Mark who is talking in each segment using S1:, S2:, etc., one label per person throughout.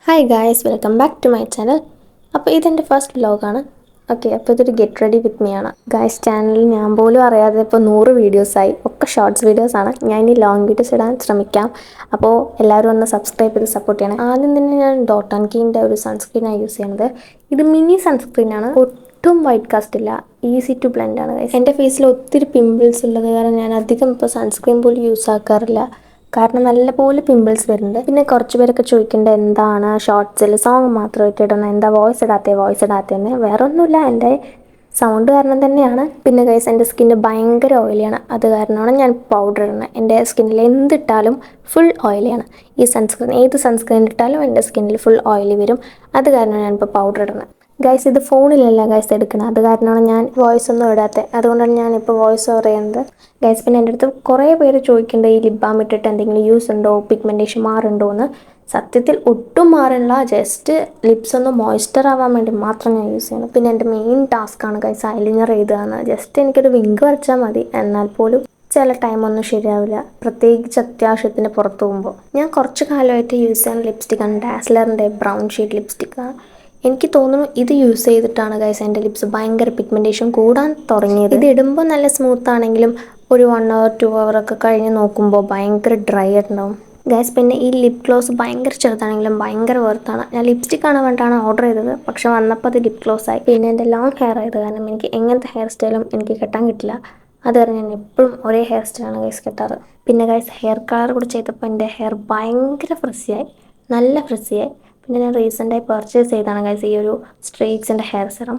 S1: Hi guys, welcome back to my channel. അപ്പോൾ ഇതെൻ്റെ first വ്ലോഗാണ്. ഓക്കെ, അപ്പോൾ ഇതൊരു ഗെറ്റ് റെഡി വിത്ത് മീ ആണ്. ഗായ്സ്, ചാനലിൽ ഞാൻ പോലും അറിയാതെ ഇപ്പോൾ 100 വീഡിയോസായി. ഒക്കെ ഷോർട്സ് വീഡിയോസാണ്. ഞാൻ ഇനി ലോങ് വീഡിയോസ് ഇടാൻ ശ്രമിക്കാം. അപ്പോൾ എല്ലാവരും ഒന്ന് സബ്സ്ക്രൈബ് ചെയ്ത് സപ്പോർട്ട് ചെയ്യണം. ആദ്യം തന്നെ ഞാൻ ഡോട്ട് ആൻഡ് കീൻ്റെ ഒരു സൺസ്ക്രീനാണ് യൂസ് ചെയ്യുന്നത്. ഇത് മിനി സൺസ്ക്രീനാണ്. ഒട്ടും വൈറ്റ് കാസ്റ്റ് ഇല്ല, ഈസി ടു ബ്ലെൻഡ് ആണ്. എൻ്റെ ഫേസിൽ ഒത്തിരി പിമ്പിൾസ് ഉള്ളത് കാരണം ഞാൻ അധികം ഇപ്പോൾ സൺസ്ക്രീൻ പോലും യൂസ് ആക്കാറില്ല. കാരണം നല്ലപോലെ പിമ്പിൾസ് വരുന്നുണ്ട്. പിന്നെ കുറച്ച് പേരൊക്കെ ചോദിക്കേണ്ടത് എന്താണ് ഷോർട്സിൽ സോങ് മാത്രമായിട്ട് ഇടുന്നത്, എന്താ വോയിസ് ഇടാത്തതെന്ന്. വേറെ ഒന്നുമില്ല, എൻ്റെ സൗണ്ട് കാരണം തന്നെയാണ്. പിന്നെ ഗൈസ്, എൻ്റെ സ്കിന്ന് ഭയങ്കര ഓയിലിയാണ്. അത് കാരണമാണ് ഞാൻ പൗഡർ ഇടുന്നത്. എൻ്റെ സ്കിന്നിൽ എന്തിട്ടാലും ഫുൾ ഓയിലിയാണ്. ഏത് സൺസ്ക്രീൻ ഇട്ടാലും എൻ്റെ സ്കിന്നിൽ ഫുൾ ഓയിലി വരും. അത് കാരണമാണ് ഞാനിപ്പോൾ പൗഡർ ഇടുന്നത്. ഗൈസ്, ഇത് ഫോണിലല്ല ഗൈസ് എടുക്കണം. അത് കാരണമാണ് ഞാൻ വോയിസ് ഒന്നും ഇടാത്തത്. അതുകൊണ്ടാണ് ഞാനിപ്പോൾ വോയിസ് ഓവർ ചെയ്യുന്നത്. ഗൈസ്, പിന്നെ എൻ്റെ അടുത്ത് കുറേ പേര് ചോദിക്കുന്നുണ്ട്, ഈ ലിപ് ബാം ഇട്ടിട്ട് എന്തെങ്കിലും യൂസ് ഉണ്ടോ, പിഗ്മെൻറ്റേഷൻ മാറുണ്ടോ എന്ന്. സത്യത്തിൽ ഒട്ടും മാറില്ല. ജസ്റ്റ് ലിപ്സ് ഒന്ന് മോയ്സ്ചർ ആവാൻ വേണ്ടി മാത്രം ഞാൻ യൂസ് ചെയ്യുന്നത്. പിന്നെ എൻ്റെ മെയിൻ ടാസ്ക്കാണ് ഗൈസ് ഐലൈനർ എഴുതുകയെന്ന്. ജസ്റ്റ് എനിക്കൊരു വിങ്ക് വരച്ചാൽ മതി. എന്നാൽ പോലും ചില ടൈമൊന്നും ശരിയാവില്ല, പ്രത്യേകിച്ച് അത്യാവശ്യത്തിന് പുറത്ത് പോകുമ്പോൾ. ഞാൻ കുറച്ച് കാലമായിട്ട് യൂസ് ചെയ്യുന്ന ലിപ്സ്റ്റിക്കാണ് ഡാസ്ലറിൻ്റെ ബ്രൗൺ ഷെയ്ഡ് ലിപ്സ്റ്റിക്കാണ്. എനിക്ക് തോന്നുന്നു ഇത് യൂസ് ചെയ്തിട്ടാണ് ഗൈസ് എൻ്റെ ലിപ്സ് ഭയങ്കര പിഗ്മെൻറ്റേഷൻ കൂടാൻ തുടങ്ങിയത്. ഇത് ഇടുമ്പോൾ നല്ല സ്മൂത്ത് ആണെങ്കിലും ഒരു 1 hour 2 hour ഒക്കെ കഴിഞ്ഞ് നോക്കുമ്പോൾ ഭയങ്കര ഡ്രൈ ആയിട്ടുണ്ടാവും ഗൈസ്. പിന്നെ ഈ ലിപ് ഗ്ലോസ് ഭയങ്കര ചെറുതാണെങ്കിലും ഭയങ്കര വർത്താണ്. ഞാൻ ലിപ്സ്റ്റിക്കാണ് വേണ്ടിയിട്ടാണ് ഓർഡർ ചെയ്തത്, പക്ഷെ വന്നപ്പോൾ അത് ലിപ് ഗ്ലോസ് ആയി. പിന്നെ എൻ്റെ ലോങ് ഹെയർ ആയത് കാരണം എനിക്ക് എങ്ങനത്തെ ഹെയർ സ്റ്റൈലും എനിക്ക് കെട്ടാൻ കിട്ടില്ല. അത് കാരണം ഞാൻ എപ്പോഴും ഒരേ ഹെയർ സ്റ്റൈലാണ് ഗൈസ് കെട്ടാറ്. പിന്നെ ഗൈസ്, ഹെയർ കളർ കൂടി ചെയ്തപ്പോൾ എൻ്റെ ഹെയർ ഭയങ്കര ഫ്രിസിയായി, നല്ല ഫ്രിസിയായി. പിന്നെ ഞാൻ റീസെൻ്റായി പർച്ചേസ് ചെയ്താണ് ഗൈസ് ഈ ഒരു സ്ട്രേക്സിൻ്റെ ഹെയർ സെറം.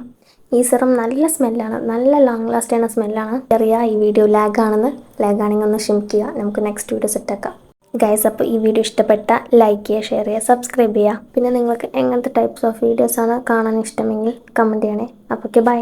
S1: ഈ സെറം നല്ല സ്മെല്ലാണ്, നല്ല ലോങ് ലാസ്റ്റ് ചെയ്യുന്ന സ്മെല്ലാണ്. അറിയാം ഈ വീഡിയോ ലാഗാണെങ്കിൽ ഒന്ന് ക്ഷമിക്കുക. നമുക്ക് നെക്സ്റ്റ് വീഡിയോ സെറ്റാക്കാം ഗൈസ്. അപ്പോൾ ഈ വീഡിയോ ഇഷ്ടപ്പെട്ട ലൈക്ക് ചെയ്യുക, ഷെയർ ചെയ്യുക, സബ്സ്ക്രൈബ് ചെയ്യുക. പിന്നെ നിങ്ങൾക്ക് എങ്ങനത്തെ ടൈപ്സ് ഓഫ് വീഡിയോസാണ് കാണാൻ ഇഷ്ടമെങ്കിൽ കമൻറ്റ് ചെയ്യണേ. അപ്പോൾ ഓക്കെ, ബൈ.